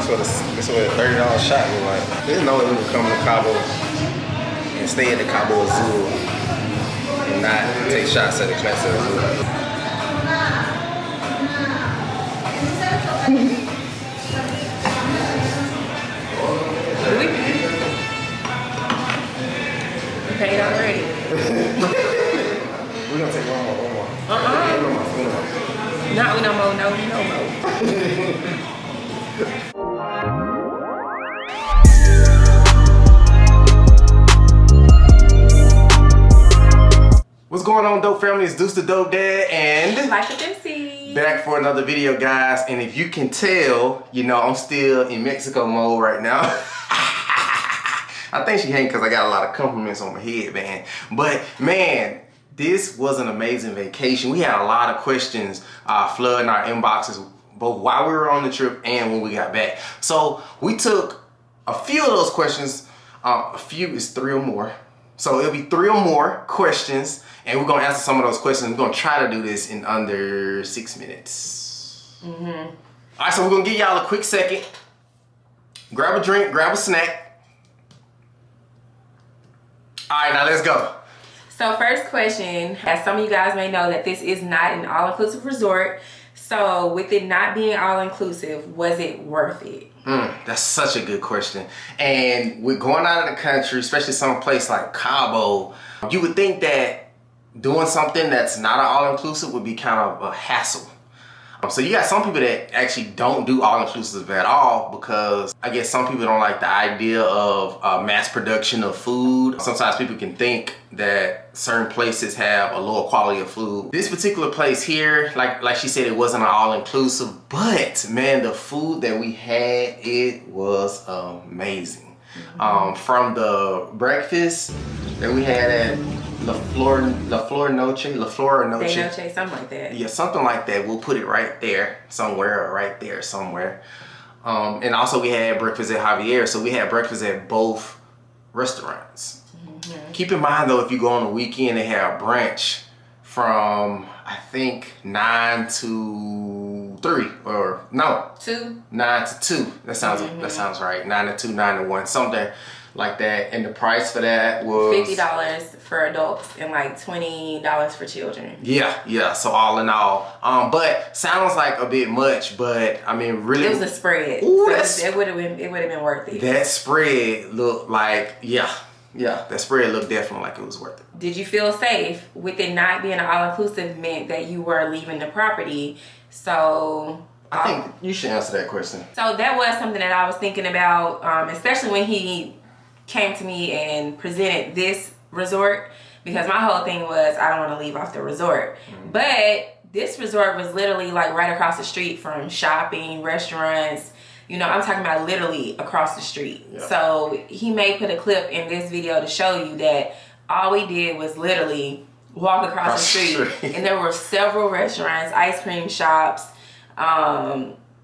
This was a $30 shot. We're like, there's no way we could come to Cabo and stay at the Cabo Azul and not take shots at the Casa Azul. You paid already. We're gonna take one more. No more. What's going on, Dope Family? It's Deuce the Dope Dad and Like the Dempsey. back for another video, guys. And if you can tell, you know, I'm still in Mexico mode right now. I think she hating because I got a lot of compliments on my head, man. But man, this was an amazing vacation. We had a lot of questions flooding our inboxes, both while we were on the trip and when we got back. So we took a few of those questions. A few is 3 or more. So it'll be 3 or more questions, and we're gonna answer some of those questions. We're gonna try to do this in under 6 minutes. All right, so we're gonna give y'all a quick second. Grab a drink, grab a snack. All right, now let's go. So first question, as some of you guys may know, that this is not an all-inclusive resort. So with it not being all-inclusive, was it worth it? That's such a good question. And with going out of the country, especially some place like Cabo, you would think that doing something that's not an all-inclusive would be kind of a hassle. So you got some people that actually don't do all-inclusive at all because I guess some people don't like the idea of mass production of food. Sometimes people can think that certain places have a lower quality of food. This particular place here, like she said, it wasn't an all-inclusive, but man, the food that we had, it was amazing. From the breakfast that we had at La Flor Noche, something like that. Yeah, something like that. We'll put it right there somewhere, or right there somewhere. And also we had breakfast at Javier, so we had breakfast at both restaurants. Keep in mind though, if you go on the weekend, they have brunch from I think 9 to 3, or no, 2. 9 to 2. That sounds right. 9 to 2, 9 to 1, something like that. And the price for that was $50 for adults and like $20 for children. Yeah. So all in all, but sounds like a bit much, but I mean, really, it was a spread. Ooh, so it would have been worth it. That spread looked like that spread looked definitely like it was worth it. Did you feel safe with it not being an all-inclusive meant that you were leaving the property? So I think you should answer that question. So that was something that I was thinking about, especially when he came to me and presented this resort, because my whole thing was I don't want to leave off the resort. But this resort was literally like right across the street from shopping, restaurants. You know, I'm talking about literally across the street. Yeah. So he may put a clip in this video to show you that all we did was literally walk across the street. And there were several restaurants, ice cream shops,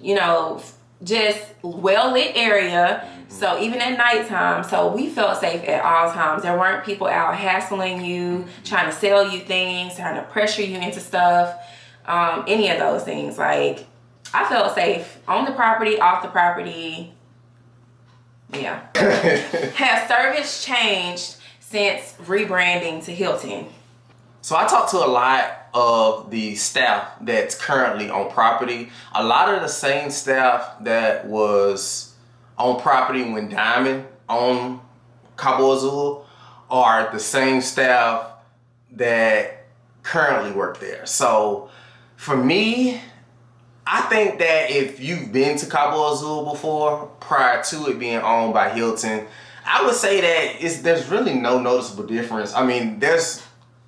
you know, just well-lit area. So even at nighttime, so we felt safe at all times. There weren't people out hassling you, trying to sell you things, trying to pressure you into stuff, any of those things. Like, I felt safe on the property, off the property. Yeah. Has service changed since rebranding to Hilton? So I talked to a lot of the staff that's currently on property. A lot of the same staff that was on property when Diamond on Cabo Azul are the same staff that currently work there. So for me, I think that if you've been to Cabo Azul before, prior to it being owned by Hilton, I would say that there's really no noticeable difference. I mean,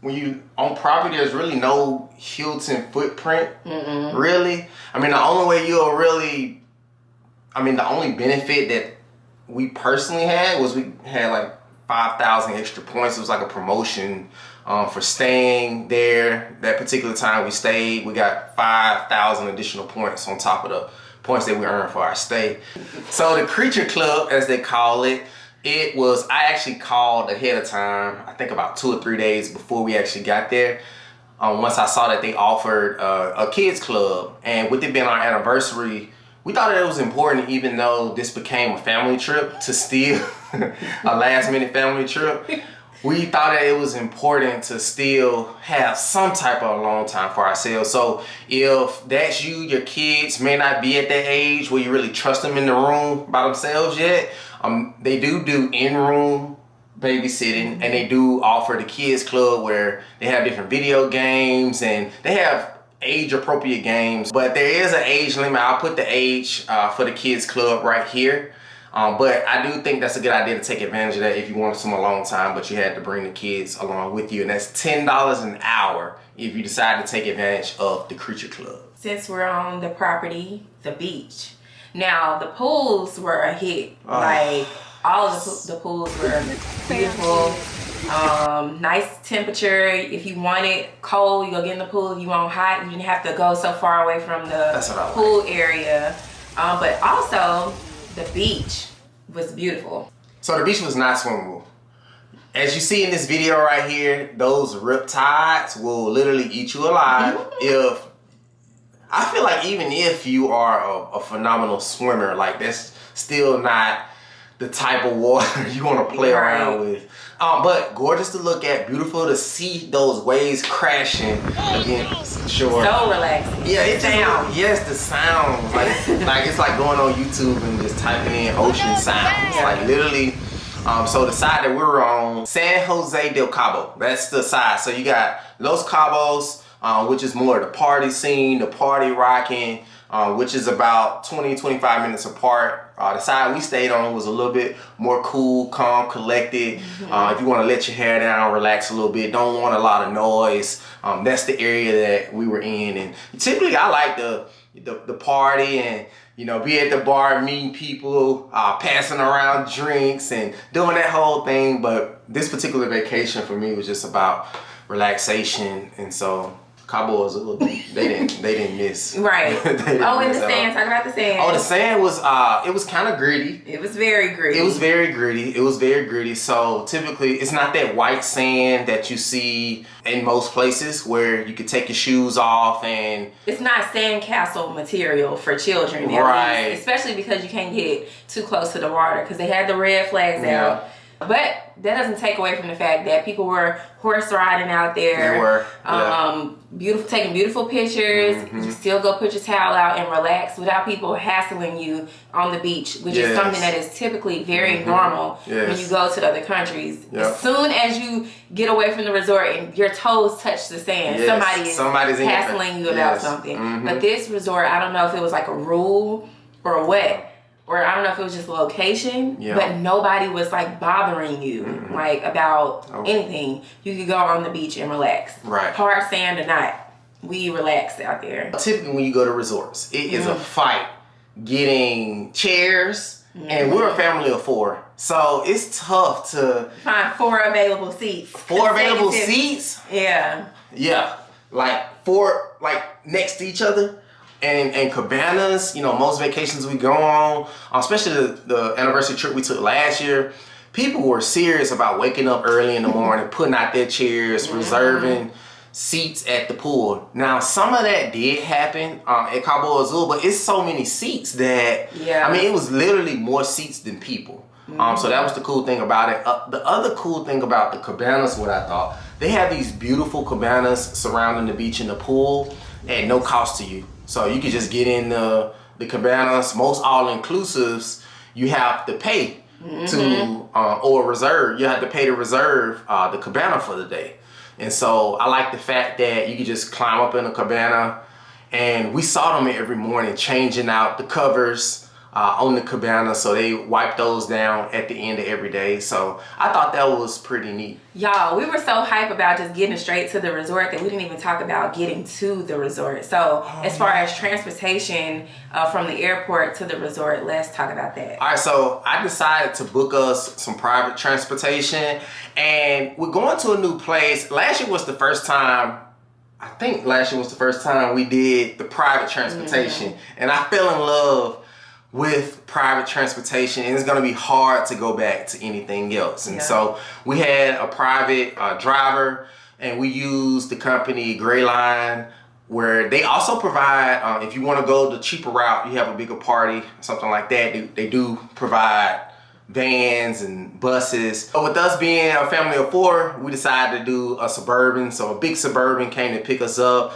when you on property, there's really no Hilton footprint, really. I mean, the only benefit that we personally had was we had like 5,000 extra points. It was like a promotion for staying there. That particular time we stayed, we got 5,000 additional points on top of the points that we earned for our stay. So the Creature Club, as they call it, I actually called ahead of time, I think about 2 or 3 days before we actually got there. Once I saw that they offered a kids club, and with it being our anniversary, we thought that it was important, even though this became a family trip, to still a last minute family trip. We thought that it was important to still have some type of alone time for ourselves. So if that's you, your kids may not be at that age where you really trust them in the room by themselves yet. They do in-room babysitting, and they do offer the kids club where they have different video games and they have age appropriate games, but there is an age limit. I'll put the age for the kids club right here. But I do think that's a good idea to take advantage of that if you want some alone time, but you had to bring the kids along with you. And that's $10 an hour if you decide to take advantage of the Creature Club. Since we're on the property, the beach. Now, the pools were a hit. Like, all of the pools were beautiful. Nice temperature. If you want it cold, you go get in the pool. If you want hot, you didn't have to go so far away from the pool area. But also, the beach was beautiful. So the beach was not swimmable. As you see in this video right here, those rip tides will literally eat you alive. I feel like even if you are a phenomenal swimmer, like that's still not the type of water you want to play around with. But gorgeous to look at, beautiful to see those waves crashing against shore. So relaxing. Yeah, it's sounds. Yes, the sounds. Like it's like going on YouTube and just typing in ocean sounds. Like literally. So the side that we were on, San Jose del Cabo. That's the side. So you got Los Cabos, which is more the party scene, the party rocking, which is about 20-25 minutes apart. The side we stayed on was a little bit more cool, calm, collected. If you want to let your hair down, relax a little bit, don't want a lot of noise, that's the area that we were in. And typically I like the party and, you know, be at the bar, meeting people, passing around drinks and doing that whole thing. But this particular vacation for me was just about relaxation. And so Cabo Azul, they didn't miss. Right. And the sand. Talk about the sand. Oh, the sand was it was kind of gritty. It was very gritty. It was very gritty. So typically, it's not that white sand that you see in most places where you could take your shoes off and. It's not sandcastle material for children, right? Least, especially because you can't get too close to the water because they had the red flags out. But that doesn't take away from the fact that people were horse riding out there. They were. Beautiful, taking beautiful pictures. You still go put your towel out and relax without people hassling you on the beach, which is something that is typically very normal when you go to other countries. As soon as you get away from the resort and your toes touch the sand, somebody's hassling you about something. But this resort, I don't know if it was like a rule or what. Or I don't know if it was just a location, but nobody was like bothering you like about anything. You could go on the beach and relax. Right. Hard sand or not, we relaxed out there. Typically when you go to resorts, it is a fight getting chairs, and we're a family of 4. So it's tough to find 4 available seats. 4 available seats? Yeah. Yeah. Like 4 like next to each other. And Cabanas, you know, most vacations we go on, especially the anniversary trip we took last year, people were serious about waking up early in the morning, putting out their chairs, reserving seats at the pool. Now, some of that did happen at Cabo Azul, but it's so many seats that, I mean, it was literally more seats than people. So that was the cool thing about it. The other cool thing about the Cabanas, what I thought, they have these beautiful cabanas surrounding the beach and the pool at no cost to you. So you could just get in the cabanas. Most all-inclusives, you have to pay to, or reserve. You have to pay to reserve the cabana for the day. And so I like the fact that you could just climb up in a cabana, and we saw them every morning changing out the covers on the cabana, so they wipe those down at the end of every day. So I thought that was pretty neat. Y'all, we were so hype about just getting straight to the resort that we didn't even talk about getting to the resort. So as far as transportation from the airport to the resort, let's talk about that. All right, so I decided to book us some private transportation, and we're going to a new place. Last year was the first time, I think last year was the first time we did the private transportation, and I fell in love with private transportation, and it's going to be hard to go back to anything else. And so we had a private driver, and we used the company Gray Line where they also provide, if you want to go the cheaper route, you have a bigger party, something like that, they do provide vans and buses. But with us being a family of 4, we decided to do a Suburban. So a big Suburban came to pick us up.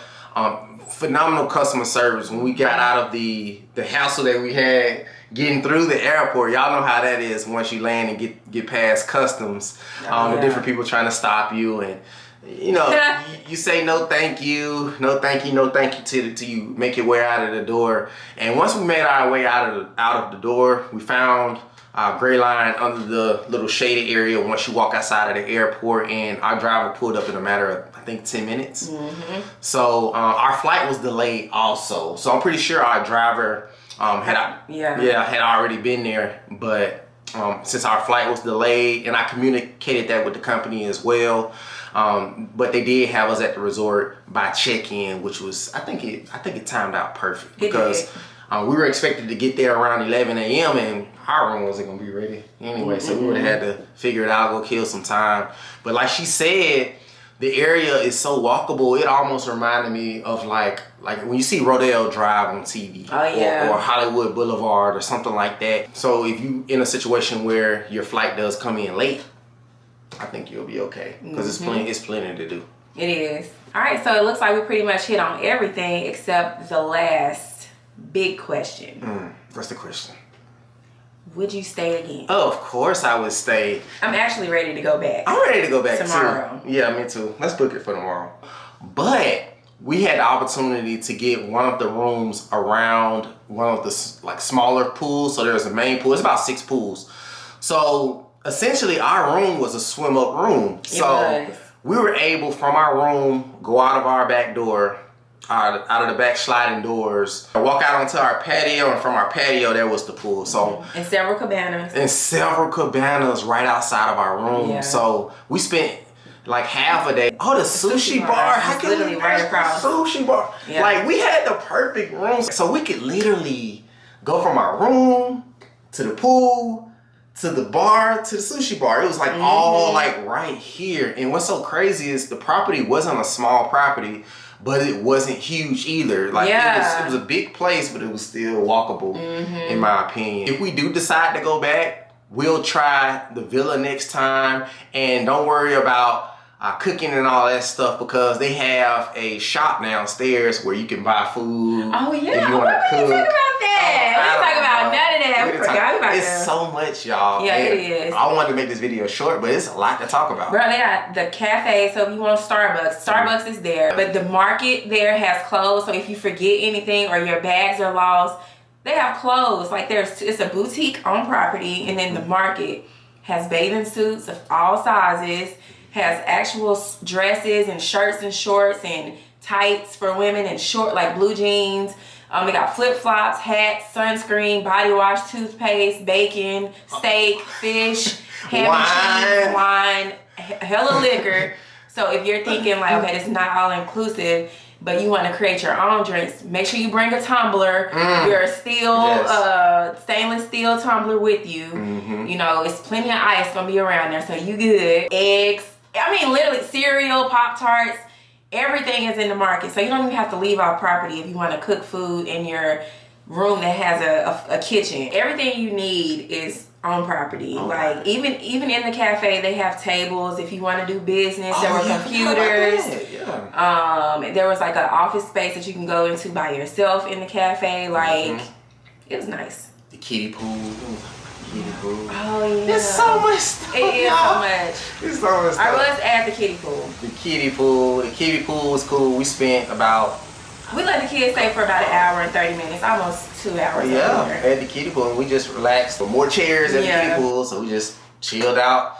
Phenomenal customer service. When we got out of the hassle that we had getting through the airport, y'all know how that is once you land and get past customs. The different people trying to stop you, and you know, you say no thank you, no thank you, no thank you till you make your way out of the door. And once we made our way out of the door, we found our gray line under the little shaded area once you walk outside of the airport, and our driver pulled up in a matter of, I think, 10 minutes. So our flight was delayed also. So I'm pretty sure our driver had already been there, but since our flight was delayed, and I communicated that with the company as well, but they did have us at the resort by check-in, which was, I think it timed out perfect, because we were expected to get there around 11 a.m. and our room wasn't gonna be ready anyway, so we would have had to figure it out, go kill some time. But like she said, the area is so walkable. It almost reminded me of like when you see Rodeo Drive on TV, or Hollywood Boulevard or something like that. So if you in a situation where your flight does come in late, I think you'll be okay, because it's plenty to do. It is. All right, so it looks like we pretty much hit on everything except the last big question. What's the question? Would you stay again? Oh, of course I would stay. I'm actually ready to go back. I'm ready to go back tomorrow. Too. Yeah, me too. Let's book it for tomorrow. But we had the opportunity to get one of the rooms around one of the like smaller pools. So there's a main pool. It's about 6 pools. So essentially our room was a swim up room. So we were able from our room go out of our back door, out of the back sliding doors, walk out onto our patio, and from our patio there was the pool. So and several cabanas. And several cabanas right outside of our room. Yeah. So we spent like half a day. Oh, the sushi bar. How can literally right across. Sushi bar. Yeah. Like we had the perfect room. So we could literally go from our room to the pool to the bar to the sushi bar. It was like all like right here. And what's so crazy is the property wasn't a small property, but it wasn't huge either. Like it was a big place, but it was still walkable in my opinion. If we do decide to go back, we'll try the villa next time, and don't worry about cooking and all that stuff, because they have a shop downstairs where you can buy food. Oh yeah, if you want to cook. Talk about that. We didn't talk about none of that. We forgot about that. It's so much, y'all. Yeah, it is. I wanted to make this video short, but it's a lot to talk about. Bro, they got the cafe, so if you want Starbucks is there. But the market there has closed, so if you forget anything or your bags are lost, they have clothes. Like it's a boutique on property, and then the market has bathing suits of all sizes, has actual dresses and shirts and shorts and tights for women and short like blue jeans. They got flip-flops, hats, sunscreen, body wash, toothpaste, bacon, steak, fish, ham and cheese, wine, hella liquor. So if you're thinking like, okay, this is not all inclusive, but you want to create your own drinks, make sure you bring a tumbler, your stainless steel tumbler with you. You know, it's plenty of ice gonna be around there, so you good. Eggs, I mean literally cereal, Pop-Tarts, everything is in the market. So you don't even have to leave our property if you want to cook food in your room that has a kitchen. Everything you need is on property. Like even in the cafe, they have tables if you want to do business. There were computers. There was like an office space that you can go into by yourself in the cafe. Like it was nice. The kiddie pool. Kiddie pool. Oh yeah. There's so much stuff. It is so much. It's so much stuff. Alright, well, let's add the kiddie pool. The kiddie pool. The kiddie pool was cool. We spent about... We let the kids stay for about an hour and 30 minutes, almost 2 hours. Yeah, at the kiddie pool, and we just relaxed. With more chairs at the kiddie pool, so we just chilled out.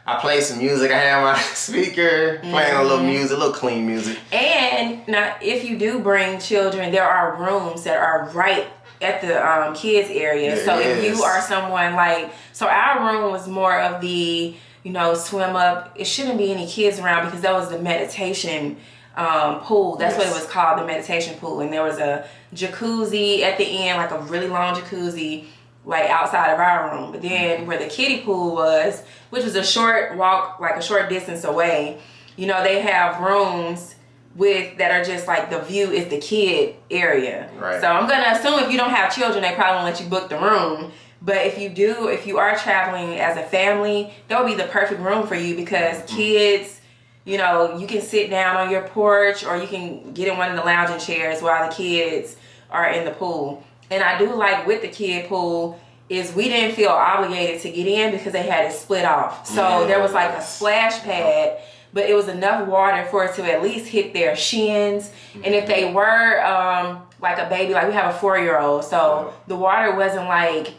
I played some music. I had my speaker playing a little music, a little clean music. And now, if you do bring children, there are rooms that are right at the kids area. So if you are someone like, so our room was more of the, you know, swim up. It shouldn't be any kids around because that was the meditation pool. That's what it was called, the meditation pool. And there was a jacuzzi at the end, like a really long jacuzzi, like outside of our room. But then where the kiddie pool was, which was a short walk, like a short distance away, you know, they have rooms that are just like the view is the kid area. Right. So I'm gonna assume if you don't have children, they probably won't let you book the room. But if you do, if you are traveling as a family, that would be the perfect room for you because kids, you know, you can sit down on your porch or you can get in one of the lounging chairs while the kids are in the pool. And I do like with the kid pool is we didn't feel obligated to get in because they had it split off. So there was like a splash pad, but it was enough water for it to at least hit their shins. And if they were like a baby, like we have a 4-year-old, so the water wasn't like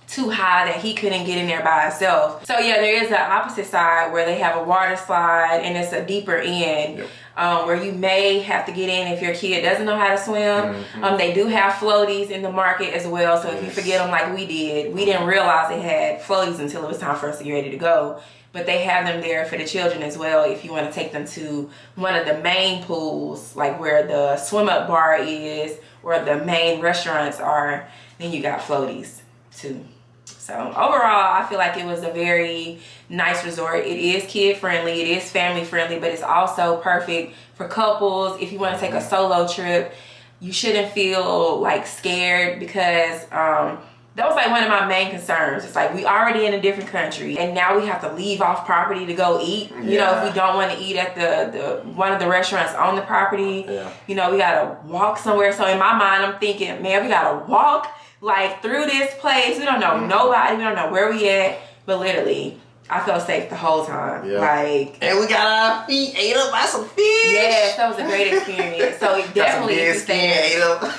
too high that he couldn't get in there by himself. So yeah, there is the opposite side where they have a water slide and it's a deeper end. Where you may have to get in if your kid doesn't know how to swim. They do have floaties in the market as well. So if you forget them like we did, we didn't realize they had floaties until it was time for us to get ready to go. But they have them there for the children as well if you want to take them to one of the main pools, like where the swim up bar is or the main restaurants are, then you got floaties too. So overall, I feel like it was a very nice resort. It is kid friendly, it is family friendly, but it's also perfect for couples. If you want to take a solo trip, you shouldn't feel like scared because that was like one of my main concerns. It's like we already in a different country and now we have to leave off property to go eat. You know, if we don't want to eat at the one of the restaurants on the property, you know, we gotta walk somewhere. So in my mind, I'm thinking, man, we gotta walk like through this place. We don't know nobody, we don't know where we at, but literally I felt safe the whole time. Like, and we got our feet ate up by some fish. Yes, that was a great experience. So definitely if you stay,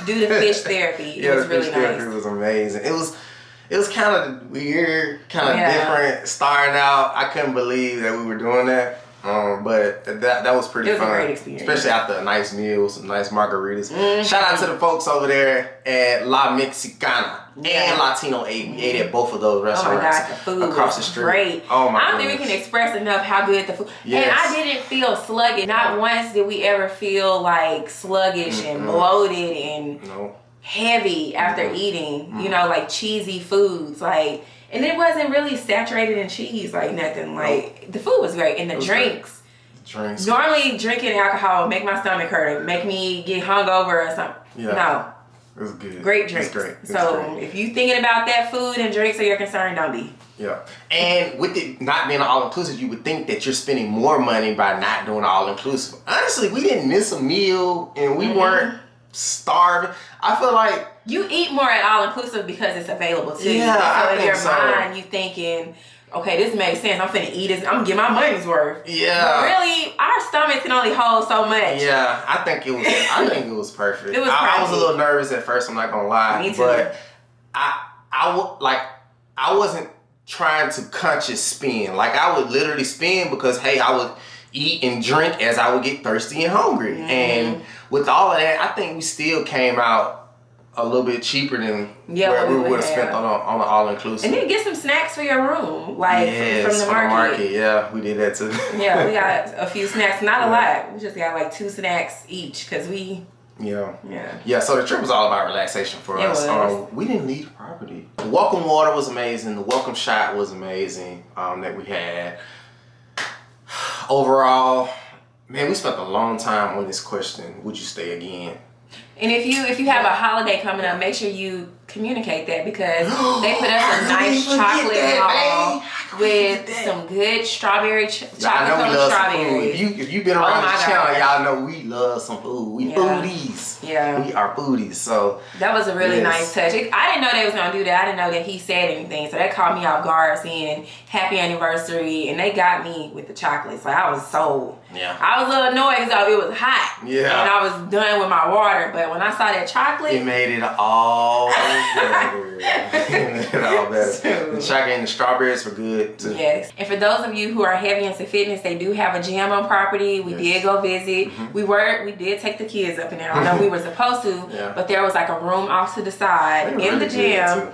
do the fish therapy. It was really nice. It was amazing. It was kind of weird, kind of different starting out. I couldn't believe that we were doing that. But that was pretty fun. It was a great experience. Especially after a nice meal, some nice margaritas. Shout out to the folks over there at La Mexicana and Latino 8. We ate at both of those restaurants. Oh my God, the food across was the street. Great. Oh my God. I don't think we can express enough how good the food. Yes. And I didn't feel sluggish. Not once did we ever feel like sluggish and bloated and heavy after eating, you know, like cheesy foods. Like, and it wasn't really saturated in cheese, like nothing. Like the food was great, and the drinks. Drinks. Normally, drinking alcohol make my stomach hurt, make me get hungover or something. No, it was good. Great drinks. It was great. If you thinking about that food and drinks are your concern, don't be. And with it not being all inclusive, you would think that you're spending more money by not doing all inclusive. Honestly, we didn't miss a meal, and we weren't starving. I feel like you eat more at all inclusive because it's available to you. So in your mind, you thinking, okay, this makes sense. I'm finna eat this. I'm gonna get my money's worth. But really, our stomachs can only hold so much. I think it was perfect. It was I was a little nervous at first. I'm not gonna lie. Me too. But I wasn't trying to conscious spend. Like I would literally spend because hey, I would eat and drink as I would get thirsty and hungry. And with all of that, I think we still came out a little bit cheaper than where we would have spent on an all-inclusive. And then get some snacks for your room, like from the market. Yeah, we did that too. Yeah, we got a few snacks, not a lot. We just got like 2 snacks each because we. Yeah. So the trip was all about relaxation for us. We didn't leave the property. The welcome water was amazing. The welcome shot was amazing that we had. Overall, man, we spent a long time on this question. Would you stay again? And if you have a holiday coming up, make sure you communicate that because they put us a nice chocolate ball with some good strawberry chocolate covered strawberries. If you've been around this channel, y'all know we love some food. We foodies. Yeah. We are foodies. So that was a really nice touch. I didn't know they was gonna do that. I didn't know that he said anything. So that caught me off guard saying happy anniversary, and they got me with the chocolates. Like I was sold. Yeah. I was a little annoyed because it was hot. Yeah. And I was done with my water. But when I saw that chocolate, it made it all better. It made it all better. The chocolate and the strawberries were good too. Yes. And for those of you who are heavy into fitness, they do have a gym on property. We did go visit. We did take the kids up in there. Although we were supposed to, but there was like a room off to the side in the gym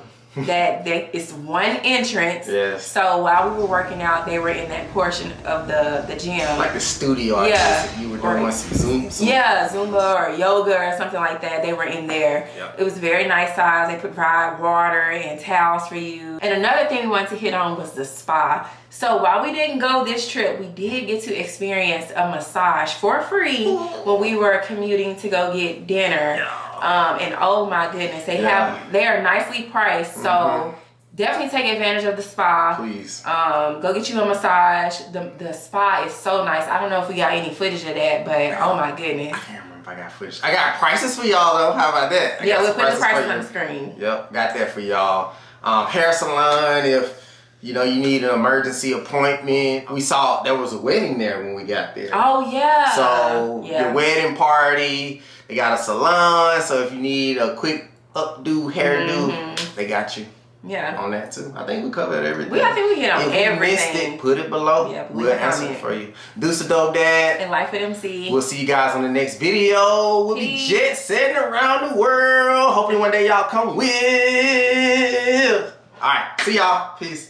it's one entrance. Yes. So while we were working out, they were in that portion of the gym. Like the studio, I Yeah. guess. If you were doing some Zoom. Yeah, Zumba or yoga or something like that. They were in there. Yep. It was very nice size. They provide water and towels for you. And another thing we wanted to hit on was the spa. So while we didn't go this trip, we did get to experience a massage for free when we were commuting to go get dinner. And oh my goodness, they are nicely priced. So definitely take advantage of the spa. Please. Go get you a massage. The spa is so nice. I don't know if we got any footage of that, but oh my goodness. I can't remember if I got footage. I got prices for y'all though. How about that? We'll put the prices on the screen. Yep, got that for y'all. Hair salon, if you need an emergency appointment. We saw there was a wedding there when we got there. Oh yeah. So your wedding party, they got a salon. So if you need a quick updo, hairdo, they got you. Yeah. On that too. I think we covered everything. I think we hit on everything. If you missed it, put it below. Yeah, we'll answer it for you. Deuce a dope dad. And Life with MC. We'll see you guys on the next video. We'll be jet setting around the world. Hopefully one day y'all come with. Alright, see y'all. Peace.